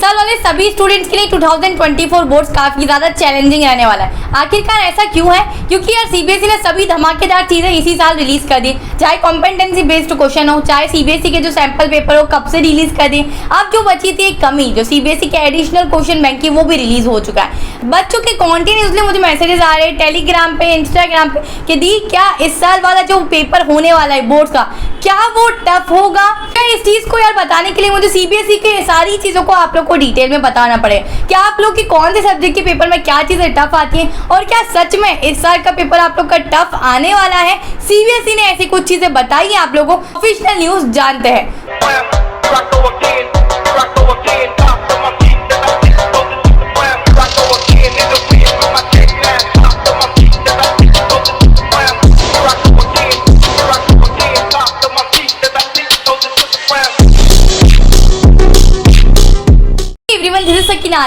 साल वाले सभी स्टूडेंट्स के लिए 2024 बोर्ड्स काफी ज्यादा चैलेंजिंग रहने वाला है। आखिरकार ऐसा क्यों है? क्योंकि यार सीबीएसई ने सभी धमाकेदार चीजें इसी साल रिलीज कर दी, चाहे कॉम्पिटेंसी बेस्ड क्वेश्चन हो, चाहे सीबीएसई के जो सैंपल पेपर हो कब से रिलीज कर दिए। अब जो बची थी एक कमी, जो सीबीएसई के एडिशनल क्वेश्चन बैंक की, वो भी रिलीज हो चुका है। बच्चों के कॉन्टिन्यूसली मुझे मैसेजेस आ रहे हैं टेलीग्राम पे, इंस्टाग्राम पे कि दी क्या इस साल वाला जो पेपर होने वाला है बोर्ड का, क्या वो टफ होगा? क्या इस चीज को यार बताने के लिए मुझे सीबीएसई के सारी चीजों को आप लोग को डिटेल में बताना पड़ेगा। क्या आप लोग की कौन से सब्जेक्ट के पेपर में क्या चीजें टफ आती हैं और क्या सच में इस साल का पेपर आप लोग का टफ आने वाला है? सीबीएसई ने ऐसी कुछ चीजें बताई है आप लोगों को, ऑफिशियल न्यूज जानते हैं।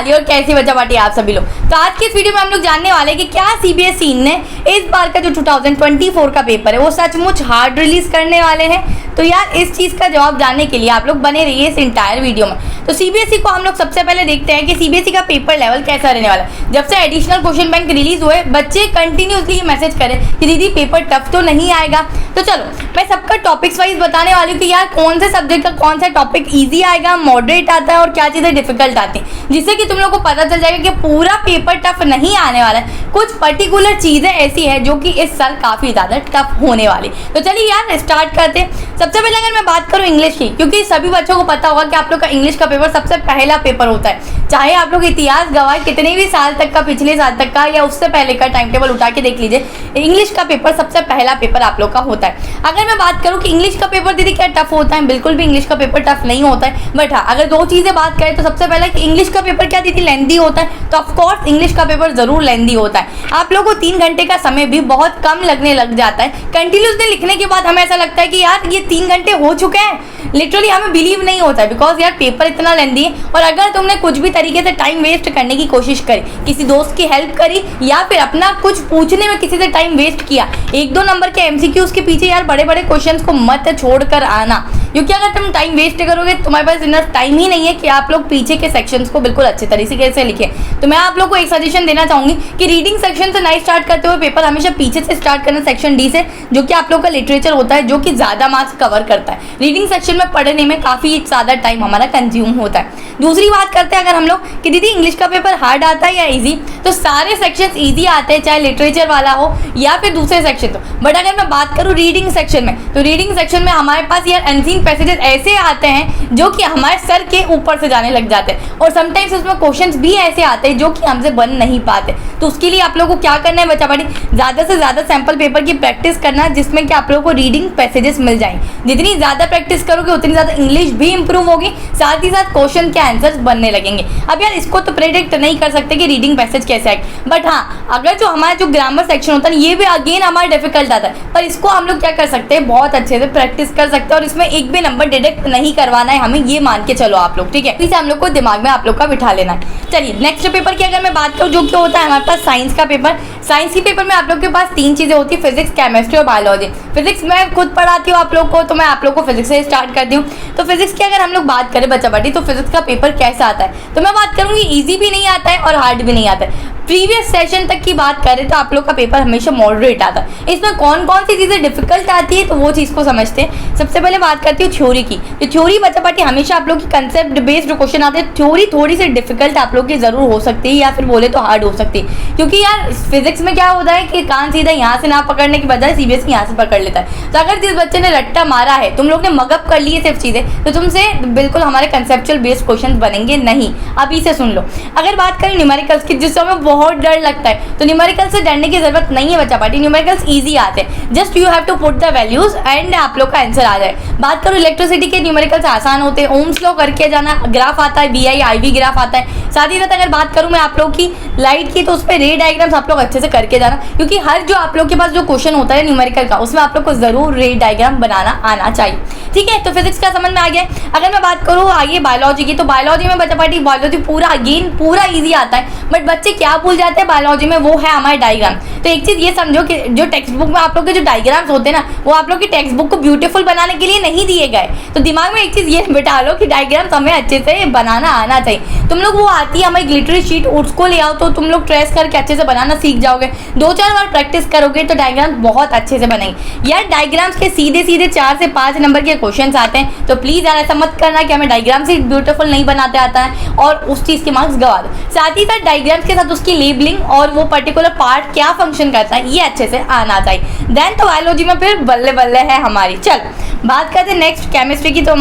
और कैसी बचा बाटी आप सभी लोग। तो आज की इस वीडियो में हम लोग जानने वाले हैं कि क्या सीबीएसई ने इस बार का जो 2024 का पेपर है वो सचमुच हार्ड रिलीज करने वाले हैं। तो यार इस चीज का जवाब जानने के लिए आप लोग बने रहिए इस इंटायर वीडियो में। तो सीबीएसई को हम लोग सबसे पहले देखते हैं कि सीबीएसई का पेपर लेवल कैसा रहने वाला है। जब से एडिशनल क्वेश्चन बैंक रिलीज हुए, बच्चे कंटिन्यूसली मैसेज करें कि दीदी पेपर टफ तो नहीं आएगा। तो चलो मैं सबका टॉपिक्स वाइज बताने वाली हूँ कि यार कौन से सब्जेक्ट का कौन सा टॉपिक ईजी आएगा, मॉडरेट आता है और क्या चीजें डिफिकल्ट आती हैं, जिससे कि तुम लोग को पता चल जाएगा कि पूरा पेपर टफ नहीं आने वाला है। कुछ पर्टिकुलर चीजें ऐसी है जो कि इस साल काफी ज्यादा टफ होने वाली। तो चलिए यार स्टार्ट करते हैं। सबसे पहले अगर मैं बात करूं इंग्लिश की, क्योंकि सभी बच्चों को पता होगा कि आप लोग का इंग्लिश का पेपर सबसे पहला पेपर होता है। चाहे आप लोग इतिहास गवाए कितने भी साल तक का, पिछले साल तक का या उससे पहले का टाइम टेबल उठा के देख लीजिए, इंग्लिश का पेपर सबसे पहला पेपर आप लोग का होता है। अगर मैं बात करूं कि इंग्लिश का पेपर दीदी क्या टफ होता है, बिल्कुल भी इंग्लिश का पेपर टफ नहीं होता है। बट हाँ, अगर दो चीजें बात करें तो सबसे पहले कि इंग्लिश का पेपर क्या दीदी लेंथी होता है, तो ऑफकोर्स इंग्लिश का पेपर जरूर लेंथी होता है। आप लोगों को 3 घंटे का समय भी बहुत कम लगने लग जाता है। कंटिन्यूसली लिखने के बाद हमें ऐसा लगता है कि यार ये 3 घंटे हो चुके हैं, लिटरली हमें बिलीव नहीं होता है, बिकॉज यार पेपर इतना लेंथी है। और अगर तुमने कुछ भी तरीके से टाइम वेस्ट करने की कोशिश करी, किसी दोस्त की हेल्प करी या फिर अपना कुछ पूछने में किसी से टाइम वेस्ट किया, 1-2 नंबर के एमसीक्यूज के पीछे यार बड़े बड़े क्वेश्चंस को मत छोड़कर आना, क्योंकि अगर तुम टाइम वेस्ट करोगे तुम्हारे पास इनफ टाइम ही नहीं है कि आप लोग पीछे के सेक्शंस को बिल्कुल अच्छे तरीके से लिखें। तो मैं आप लोग को एक सजेशन देना चाहूंगी कि रीडिंग सेक्शन से नहीं स्टार्ट करते हुए पेपर हमेशा पीछे से स्टार्ट करना, सेक्शन डी से, जो कि आप लोग का लिटरेचर होता है, जो कि ज्यादा मार्क्स कवर करता है। रीडिंग सेक्शन में पढ़ने में काफी ज्यादा टाइम हमारा कंज्यूम होता है। दूसरी बात करते हैं अगर हम लोग कि दीदी इंग्लिश का पेपर हार्ड आता है या इजी, तो सारे सेक्शंस इजी आते हैं, चाहे लिटरेचर वाला हो या फिर दूसरे सेक्शन हो। बट अगर मैं बात करूं रीडिंग सेक्शन में, तो रीडिंग सेक्शन में हमारे पास यार अनसीन पैसेजेस ऐसे आते हैं जो कि हमारे सर के ऊपर से जाने लग जाते हैं, और समटाइम्स उसमें क्वेश्चंस भी ऐसे आते हैं जो कि हमसे बन नहीं पाते। तो उसके लिए आप लोगों को क्या करना है बच्चा बाटी, ज्यादा से ज्यादा सैंपल पेपर की प्रैक्टिस करना, जिसमें कि आप लोगों को रीडिंग पैसेजेस मिल जाएंगे। जितनी ज्यादा प्रैक्टिस करोगे उतनी ज्यादा इंग्लिश भी इंप्रूव होगी, साथ ही साथ क्वेश्चन के आंसर्स बनने लगेंगे। अब यार इसको तो प्रेडिक्ट नहीं कर सकते कि रीडिंग पैसेज कैसे आए, बट हाँ अगर जो हमारा जो ग्रामर सेक्शन होता है ये भी अगेन हमारा डिफिकल्ट आता है, पर इसको हम लोग क्या कर सकते हैं, बहुत अच्छे से प्रैक्टिस कर सकते हैं और इसमें एक भी नंबर डिडक्ट नहीं करवाना है हमें, ये मान के चलो आप लोग, ठीक है। इसे हम लोग को दिमाग में आप लोग का बिठा लेना है। चलिए नेक्स्ट पेपर की अगर मैं बात करूँ, जो कि होता है हमारे पास साइंस का पेपर। साइंस के पेपर में आप लोग के पास 3 चीजें होती है, फिजिक्स, केमिस्ट्री और बायोलॉजी। फिजिक्स मैं खुद पढ़ाती हूँ आप लोग को, तो मैं आप लोग को फिजिक्स से स्टार्ट करती हूँ। तो फिजिक्स की अगर हम लोग बात करें बच्चा बाटी, तो फिजिक्स का पेपर कैसा आता है, तो मैं बात करूँगी ईजी भी नहीं आता है और हार्ड भी नहीं आता है। प्रीवियस सेशन तक की बात करें तो आप लोग का पेपर हमेशा मॉडरेट आता है। इसमें कौन कौन सी चीज़ें डिफिकल्ट आती है, तो वो चीज़ को समझते हैं। सबसे पहले बात करती हूँ थ्योरी की। तो थ्योरी बच्चा बाटी हमेशा आप लोग की कंसेप्ट बेस्ड क्वेश्चन आते हैं। थ्योरी थोड़ी सी डिफिकल्ट आप लोग की जरूर हो सकती है, या फिर बोले तो हार्ड हो सकती है, क्योंकि यार फिजिक्स में क्या होता है कि कान सीधा यहाँ से ना पकड़ने की बजाय सीबीएसई यहाँ से पकड़ लेता है। तो अगर जिस बच्चे ने रट्टा मारा है, तुम लोग ने मगअप कर लिए सिर्फ चीजें, तो तुमसे बिल्कुल हमारे कंसेप्चुअल बेस्ड क्वेश्चन बनेंगे नहीं। अभी से सुन लो। अगर बात करें न्यूमेरिकल्स की, जिससे हमें बहुत डर लगता है, तो न्यूमेरिकल से डरने की जरूरत नहीं है बच्चा पार्टी। न्यूमेरिकल्स इजी आते हैं, just you have to put the values and आप लोग का आंसर आ जाए। बात करो इलेक्ट्रिसिटी के, न्यूमेरिकल्स आसान होते हैं, ओम्स लॉ करके जाना, ग्राफ आता है, बीआई आईवी ग्राफ आता है। साथ ही साथ अगर बात करूं मैं आप लोग की लाइट की, तो उस पर रे डायग्राम्स आप लोग अच्छे से करके जाना, क्योंकि हर जो आप लोग के पास जो क्वेश्चन होता है न्यूमेरिकल का, उसमें आप लोग को जरूर रे डायग्राम बनाना आना चाहिए, ठीक है। तो फिजिक्स का समझ में आ गया। अगर मैं बात करूँ आगे बायोलॉजी की, तो बायोलॉजी में बच्चा पार्टी बायोलॉजी पूरा अगेन पूरा ईजी आता है, बट बच्चे क्या भूल जाते हैं बायोलॉजी में, वो है हमारे डायग्राम। तो एक चीज़ ये समझो कि जो टेक्स्ट बुक में आप लोग के जो डायग्राम्स होते हैं ना, वो आप लोग की टेक्स्ट बुक को ब्यूटीफुल बनाने के लिए नहीं दिए गए। तो दिमाग में एक चीज़ ये बिठा लो कि डायग्राम्स हमें अच्छे से बनाना आना चाहिए। तुम लोग वो आती है हमारी ग्लिटरी शीट, उसको ले आओ तो तुम लोग ट्रेस करके अच्छे से बनाना सीख जाओगे। 2-4 बार प्रैक्टिस करोगे तो डायग्राम्स बहुत अच्छे से बनेंगे। यार डायग्राम्स के सीधे 4 से 5 नंबर के क्वेश्चन आते हैं, तो प्लीज़ यार ऐसा मत करना कि हमें डायग्राम से ब्यूटीफुल नहीं बनाते आता है और उस चीज़ के मार्क्स गवा दो। साथ ही साथ डायग्राम्स के साथ उसकी लेबलिंग और वो पर्टिकुलर पार्ट क्या फंक्शन करता है ये अच्छे से आना चाहिए। देन तो बायोलॉजी में फिर बल्ले बल्ले है हमारी। चल बात करते हैं नेक्स्ट केमिस्ट्री की। तो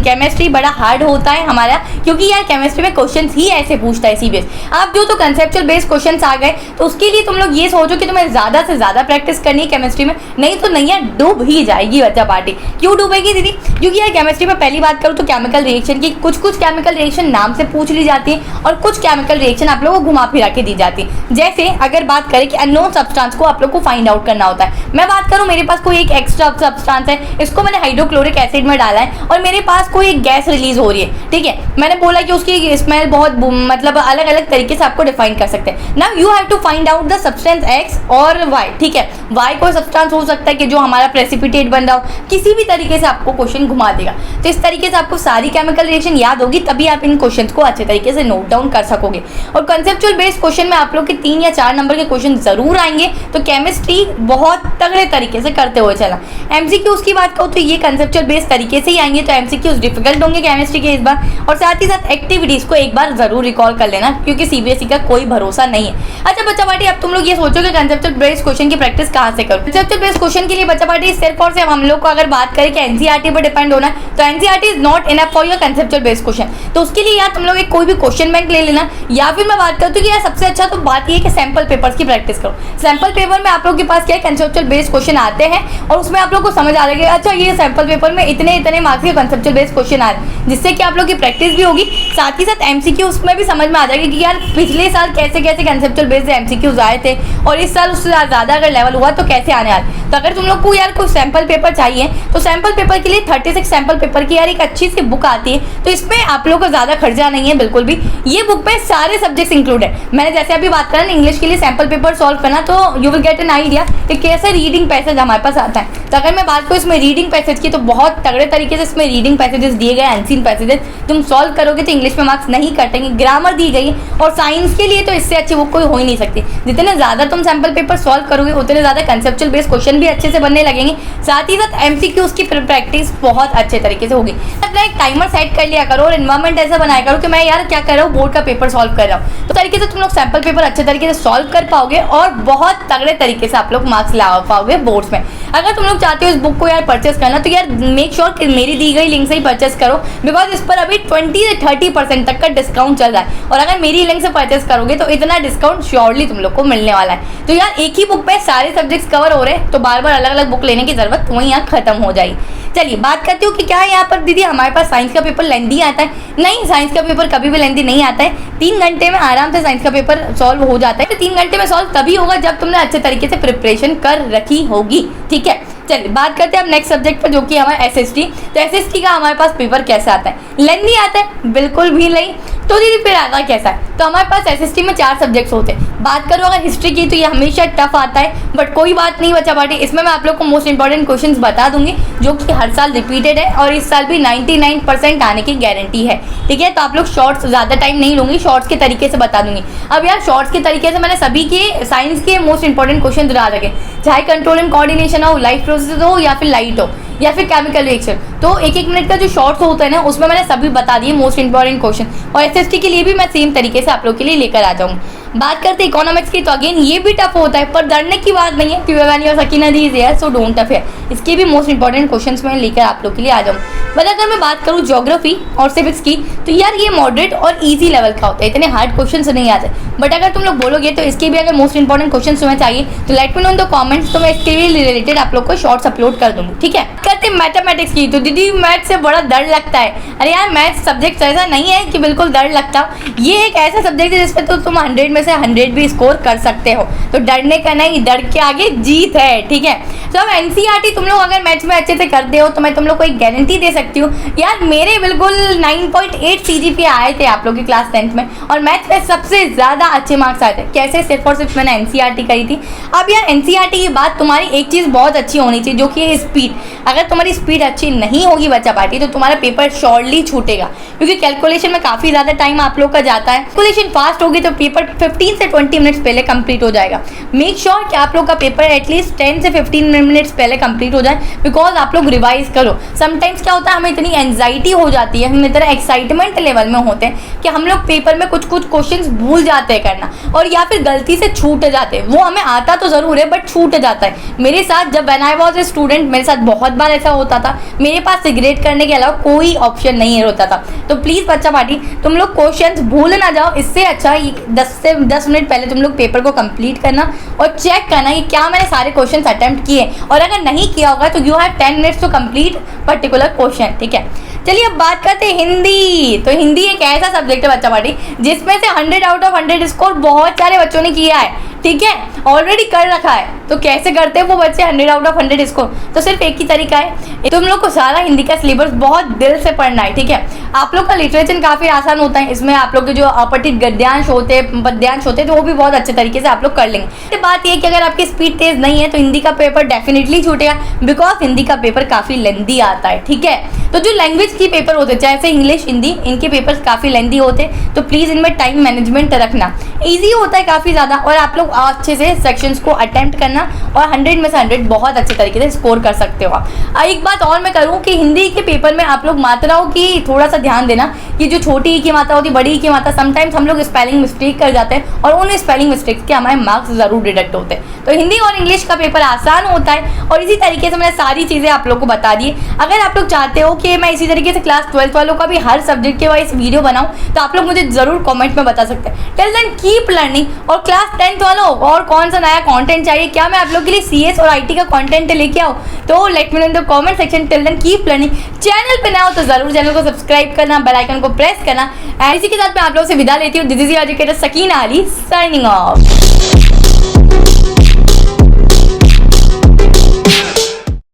केमिस्ट्री बड़ा हार्ड होता है हमारा, क्योंकि यार केमिस्ट्री में क्वेश्चंस ही ऐसे पूछता है सीबीएस। आप जो तो कंसेप्चुअल बेस्ड क्वेश्चंस आ गए, तो उसके लिए तुम लोग ये सोचो कि तुम्हें ज़्यादा से ज़्यादा प्रैक्टिस करनी है केमिस्ट्री में, नहीं तो नैया डूब ही जाएगी बच्चा पार्टी। क्यों डूबेगी दीदी? क्योंकि यार केमिस्ट्री में पहली बात करूँ तो केमिकल रिएक्शन की कुछ केमिकल रिएक्शन नाम से पूछ ली जाती है और कुछ केमिकल रिएक्शन आप लोगों को घुमा फिरा के दी जाती है। जैसे अगर बात करें कि अननोन सब्सटेंस को आप लोग को फाइंड आउट करना होता है। मैं बात करूँ मेरे पास कोई एक एक्स्ट्रा सब्सटेंस है, इसको मैंने हाइड्रोक्लोरिक एसिड में डाला है और मेरे पास कोई एक गैस रिलीज हो रही है, ठीक है। मैंने बोला कि उसकी स्मेल बहुत मतलब अलग अलग तरीके से आपको डिफाइन कर सकते हैं। Now you have to find out the substance X और वाई, ठीक है। वाई कोई सब्सटेंस हो सकता है कि जो हमारा प्रेसिपिटेट बन रहा हो, किसी भी तरीके से आपको क्वेश्चन घुमा देगा। तो इस तरीके से आपको सारी केमिकल रिएक्शन याद होगी, तभी आप इन क्वेश्चन को अच्छे तरीके से नोट डाउन कर सकोगे। और कंसेप्चुअल बेस्ड क्वेश्चन में आप लोग के 3 या 4 नंबर के क्वेश्चन जरूर आएंगे। तो केमिस्ट्री बहुत तगड़े तरीके से करते हुए चला। एमसीक्यूज की बात करूँ तो ये कंसेप्चुअल बेस्ड तरीके से ही आएंगे, तो एमसीक्यूज डिफिकल्ट होंगे केमिस्ट्री के इस बार। और साथ ही साथ एक्टिविटीज को एक बार जरूर रिकॉल कर लेना, क्योंकि सीबीएसई का कोई भरोसा नहीं है। अच्छा बच्चा पार्टी, अब तुम लोग ये सोचो कि कंसेप्चुअल बेस्ड क्वेश्चन की प्रैक्टिस कहाँ से करो। कंसेप्चुअल बेस्ड क्वेश्चन के लिए बच्चा पार्टी सिर्फ और सिर्फ हम लोग को अगर बात करें कि एनसीईआरटी पर डिपेंड होना है, तो NCERT is not enough for your conceptual based question. तो उसके लिए यार तुम लोग एक कोई भी क्वेश्चन बैंक ले लेना, या फिर मैं बात करती हूँ कि यार सबसे अच्छा तो बात ये है कि सैंपल पेपर्स की प्रैक्टिस करो। सैंपल पेपर में आप लोग के पास क्या है, कंसेप्चुअल बेस्ड क्वेश्चन आते हैं और उसमें आप लोग को समझ आ जाएगा अच्छा ये सैंपल पेपर में इतने मार्क्स के कंसेप्चुअल बेस्ड क्वेश्चन आ रहे हैं, जिससे कि आप लोग की प्रैक्टिस भी होगी। साथ ही साथ एमसीक्यू उसमें भी समझ में आ जाएगा कि यार पिछले साल कैसे कंसेप्चुअल बेस्ड एमसीक्यूज आए थे और इस साल उससे ज़्यादा अगर लेवल हुआ तो कैसे आने वाले। तो अगर तुम लोग को यार कोई सैंपल पेपर चाहिए तो सैंपल पेपर के लिए 36 सैंपल पेपर की यार एक अच्छी सी बुक आती है, तो इसमें आप लोग को ज़्यादा खर्चा नहीं है बिल्कुल भी। ये बुक पे सारे सब्जेक्ट्स इंक्लूड है। मैंने जैसे अभी बात करा ना इंग्लिश के लिए सैंपल पेपर सॉल्व करना, तो you will get an idea कि कैसे रीडिंग पैसेज हमारे पास आता है। तो अगर मैं बात करूँ इसमें रीडिंग पैसेज की, तो बहुत तगड़े तरीके से इसमें रीडिंग पैसेजेस दिए गए, अनसीन पैसेजेस। तुम सॉल्व करोगे तो इंग्लिश में मार्क्स नहीं कटेंगे। ग्रामर दी गई और साइंस के लिए तो इससे अच्छी बुक कोई हो ही नहीं सकती। जितने ज़्यादा तुम सैंपल पेपर सॉल्व करोगे उतने ज़्यादा कंसेप्चुअल बेस्ड क्वेश्चन भी अच्छे से बनने लगेंगे। साथ ही साथ एमसीक्यूज की प्रैक्टिस बहुत अच्छे तरीके से होगी। अपना एक टाइमर सेट कर लिया करो और एनवायरमेंट ऐसा बनाया करो कि मैं यार क्या कर रहा हूँ, बोर्ड का पेपर सॉल्व कर रहा हूँ। तो तरीके से तुम लोग सैंपल पेपर अच्छे तरीके से सॉल्व कर पाओगे और बहुत तगड़े तरीके से आप लोग मार्क्स ला पाओगे बोर्ड्स में। अगर तुम लोग चाहते हो इस बुक को यार परचेस करना, तो यार मेक श्योर कि मेरी दी गई लिंक से ही परचेस करो, बिकॉज इस पर अभी 20 से 30% तक का डिस्काउंट चल रहा है। और अगर मेरी लिंक से परचेस करोगे तो इतना डिस्काउंट श्योरली तुम लोग को मिलने वाला है। तो यार एक ही बुक पे सारे सब्जेक्ट्स कवर हो रहे हैं, तो बार बार अलग अलग बुक लेने की जरूरत वहीं यहाँ खत्म हो जाएगी। चलिए बात करती हूँ कि क्या है यहाँ पर दीदी हमारे पास साइंस का पेपर लेंदी आता है। नहीं, साइंस का पेपर कभी भी लेंदी नहीं आता है। 3 घंटे में आराम से साइंस का पेपर सॉल्व हो जाता है। तो 3 घंटे में सॉल्व तभी होगा जब तुमने अच्छे तरीके से प्रिपरेशन कर रखी होगी, ठीक है। चलिए बात करते हैं अब नेक्स्ट सब्जेक्ट पर, जो कि हमारा एसएसटी। तो एसएसटी का हमारे पास पेपर कैसा आता है? लेंदी आता है? बिल्कुल भी नहीं। तो दीदी फिर आता कैसा है? तो हमारे पास एसएसटी में 4 सब्जेक्ट्स होते हैं। बात करो अगर हिस्ट्री की, तो ये हमेशा टफ आता है, बट कोई बात नहीं बच्चा पार्टी, इसमें मैं आप लोग को मोस्ट इंपॉर्टेंट क्वेश्चंस बता दूंगी, जो कि हर साल रिपीटेड है और इस साल भी 99% आने की गारंटी है, ठीक है। तो आप लोग शॉर्ट्स ज़्यादा टाइम नहीं लूंगी, शॉर्ट्स के तरीके से बता दूंगी। अब यार शॉर्ट्स के तरीके से मैंने सभी के साइंस के मोस्ट इंपॉर्टेंट क्वेश्चन दिला रखे, चाहे कंट्रोल एंड कोऑर्डिनेशन हो, लाइफ प्रोसेस हो, या फिर लाइट हो, या फिर केमिकल रिएक्शन। तो 1-1 मिनट का जो शॉर्ट्स होता है ना, उसमें मैंने सभी बता दिए मोस्ट इंपॉर्टेंट क्वेश्चन। और एसएसटी के लिए भी मैं सेम तरीके से आप लोग के लिए लेकर आ जाऊँगी। बात करते हैं इकोनॉमिक्स की, तो अगेन ये भी टफ होता है, पर डरने की बात नहीं है। पिवानी और Sakina di is here, so don't tough है। इसके भी मोस्ट इंपॉर्टेंट क्वेश्चंस मैं लेकर आप लोग के लिए आ जाऊँ। बट अगर मैं बात करूँ ज्योग्राफी और सिविक्स की, तो यार ये मॉडरेट और इजी लेवल का होता है, इतने हार्ड क्वेश्चन नहीं आते। बट अगर तुम लोग बोलोगे तो इसके भी अगर मोस्ट इंपॉर्टेंट क्वेश्चन तुम्हें चाहिए तो let me know in the comments, तो मैं इसके लिए रिलेटेड आप लोग को शॉर्ट्स अपलोड कर दूंगी, ठीक है। करते हैं मैथमेटिक्स की, तो दीदी मैथ से बड़ा डर लगता है। अरे यार मैथ सब्जेक्ट ऐसा नहीं है कि बिल्कुल डर लगता। ये एक ऐसा सब्जेक्ट है जिसपे तो तुम 100 में में से 100 भी स्कोर कर सकते हो। तो डरने का नहीं, डर के आगे जीत है, ठीक है। तो अब एनसीईआरटी तुम लोग अगर मैथ्स में अच्छे से करते हो तो मैं तुम लोग को एक गारंटी दे सकती हूँ यार, मेरे बिल्कुल 9.8 CGPA आए थे आप लोग की क्लास 10th में, और मैथ्स में सबसे ज़्यादा अच्छे मार्क्स आए थे। कैसे? सिर्फ और सिर्फ मैंने एनसीईआरटी करी थी। अब यार एनसीईआरटी की बात, तुम्हारी एक चीज़ बहुत अच्छी होनी चाहिए जो कि है स्पीड। अगर तुम्हारी स्पीड अच्छी नहीं होगी बच्चा पार्टी, तो तुम्हारा पेपर श्योरली छूटेगा, क्योंकि कैलकुलेशन में काफ़ी ज़्यादा टाइम आप लोग का जाता है। कैलकुलेशन फास्ट होगी तो पेपर 15 से 20 मिनट्स पहले कंप्लीट हो जाएगा। मेक श्योर कि आप लोग का पेपर एटलीस्ट 10 से 15 मिनट्स पहले कंप्लीट हो जाए, बिकॉज आप लोग रिवाइज करो। समटाइम्स क्या होता है, हमें इतनी एंजाइटी हो जाती है, हम इतना एक्साइटमेंट लेवल में होते हैं कि हम लोग पेपर में कुछ कुछ क्वेश्चंस भूल जाते हैं करना, और या फिर गलती से छूट जाते हैं। वो हमें आता तो ज़रूर है बट छूट जाता है। मेरे साथ जब when I was a student, मेरे साथ बहुत बार ऐसा होता था। मेरे पास सिगरेट करने के अलावा कोई ऑप्शन नहीं होता था। तो प्लीज़ बच्चा पार्टी, तुम लोग क्वेश्चंस भूल ना जाओ। इससे अच्छा 10 से 10 मिनट पहले तुम लोग पेपर को कंप्लीट करना और चेक करना कि क्या मैंने सारे क्वेश्चंस अटेम्प्ट किए, और अगर नहीं किया होगा तो you have 10 minutes to complete particular question, ठीक है। चलिए अब बात करते हैं हिंदी। तो हिंदी एक ऐसा सब्जेक्ट है बच्चा पार्टी जिसमें से 100 आउट ऑफ 100 स्कोर बहुत सारे बच्चों ने किया है, ठीक है, ऑलरेडी कर रखा है। तो कैसे करते हैं वो बच्चे 100 आउट ऑफ 100 स्कोर? तो सिर्फ एक ही तरीका है, तुम लोग को सारा हिंदी का सिलेबस बहुत दिल से पढ़ना है, ठीक है। आप लोग का लिटरेचर काफ़ी आसान होता है, इसमें आप लोग के जो अपठित गद्यांश होते हैं, पद्यांश होते हैं, तो वो भी बहुत अच्छे तरीके से आप लोग कर लेंगे। तो बात ये कि अगर आपकी स्पीड तेज नहीं है तो हिंदी का पेपर डेफिनेटली छूटेगा, बिकॉज हिंदी का पेपर काफ़ी लेंदी आता है, ठीक है। तो जो लैंग्वेज की पेपर होते हैं, जैसे इंग्लिश, हिंदी, इनके पेपर्स काफ़ी लेंदी होते हैं, तो प्लीज़ इनमें टाइम मैनेजमेंट रखना। ईजी होता है काफ़ी ज़्यादा, और आप लोग अच्छे से सेक्शंस को अटेम्प्ट करना, और 100 में से 100 बहुत अच्छे तरीके से स्कोर कर सकते हो आप। एक बात और मैं करूँ कि हिंदी के पेपर में आप लोग मात्राओं की थोड़ा सा ध्यान देना, कि जो छोटी ई की मात्रा होती है, बड़ी ई की मात्रा, समटाइम्स हम लोग स्पेलिंग मिस्टेक कर जाते हैं, और उन स्पेलिंग मिस्टेक्स के हमारे मार्क्स ज़रूर डिडक्ट होते हैं। तो हिंदी और इंग्लिश का पेपर आसान होता है, और इसी तरीके से मैंने सारी चीज़ें आप लोग को बता दी। अगर आप लोग चाहते हो कि मैं इसी तरीके से क्लास 12th वालों का भी हर सब्जेक्ट के वाइज वीडियो बनाऊं, तो आप लोग मुझे ज़रूर कमेंट में बता सकते हैं। Till then keep learning. और क्लास 10th वालों और कौन सा नया कंटेंट चाहिए, क्या मैं आप लोग के लिए CS और IT का कंटेंट लेके आऊँ, तो let me know in the comment section. Till then keep learning. Channel पे नया हो तो ज़रूर चैनल को सब्सक्राइब करना, बेल आइकन को प्रेस करना। इसी के साथ मैं आप लोगों से विदा लेती हूँ। This is your educator Sakina Ali, signing off.